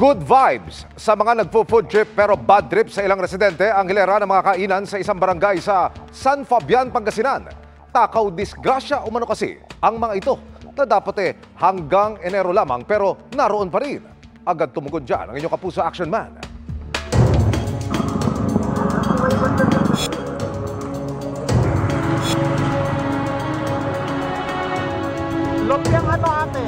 Good vibes sa mga nagpo-food trip pero bad trip sa ilang residente ang hilera ng mga kainan sa isang barangay sa San Fabian, Pangasinan. Takaw disgrasya umano kasi ang mga ito na dapat hanggang Enero lamang pero naroon pa rin. Agad tumugon dyan ang inyong kapuso action man. Lumpiang ano ate?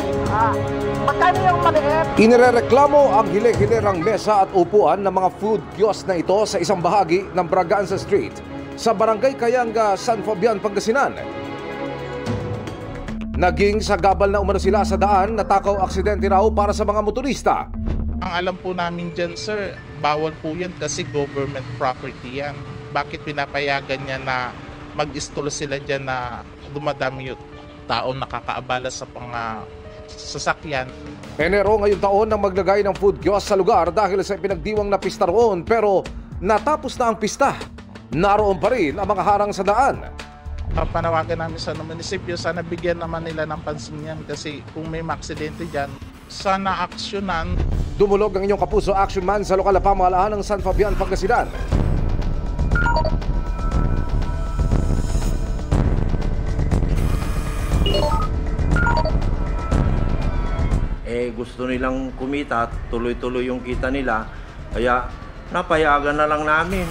Magkano yung maliit? Inirereklamo ang hile-hilerang mesa at upuan ng mga food kiosk na ito sa isang bahagi ng Braganza Street sa Barangay Cayanga, San Fabian, Pangasinan. Naging sagabal na umano sila sa daan na takaw aksidente raw para sa mga motorista. Ang alam po namin dyan, sir, bawal po yan kasi government property yan. Bakit pinapayagan niya na mag-install sila dyan na dumadami yung taong nakakaabala sa mga sasakyan? Enero ngayong taon nang maglagay ng food kiosk sa lugar dahil sa pinagdiwang na pista roon pero natapos na ang pista. Naroon pa rin ang mga harang sa daan. Panawagan namin sa munisipyo, sana bigyan naman nila ng pansin yan kasi kung may aksidente dyan, sana aksyonan. Dumulog ang inyong kapuso action man sa lokal na pamahalaan ng San Fabian, Pangasinan. Gusto nilang kumita, tuloy-tuloy yung kita nila, kaya napayagan na lang namin.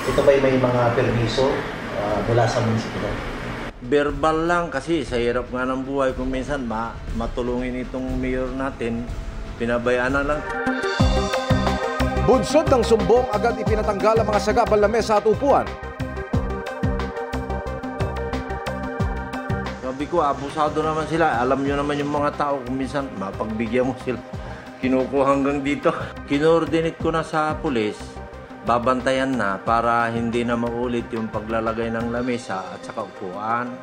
Ito ba may mga permiso mula sa munisipyo? Verbal lang kasi sa hirap nga ng buhay kung minsan matulungin itong mayor natin, pinabayaan na lang. Bunsod ng sumbong agad ipinatanggal ang mga sagabal na mesa at upuan. Sabi ko, abusado naman sila. Alam nyo naman yung mga tao kung minsan mapagbigyan mo sila. Kinukuha hanggang dito. Kinoordinate ko na sa pulis, babantayan na para hindi na maulit yung paglalagay ng lamesa at saka upuan.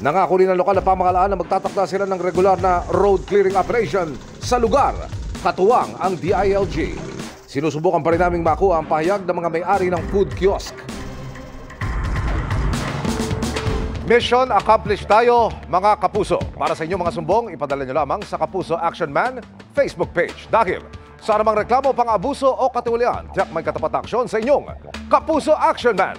Nangako rin ang lokal na pamahalaan na magtatakda sila ng regular na road clearing operation sa lugar. Katuwang ang DILG. Sinusubukan pa rin naming makuha ang pahayag ng mga may-ari ng food kiosk. Mission accomplished tayo, mga kapuso. Para sa inyong mga sumbong, ipadala nyo lamang sa Kapuso Action Man Facebook page. Dahil sa anumang reklamo, pang-abuso o katiwalian, tiyak may katapat aksyon sa inyong Kapuso Action Man.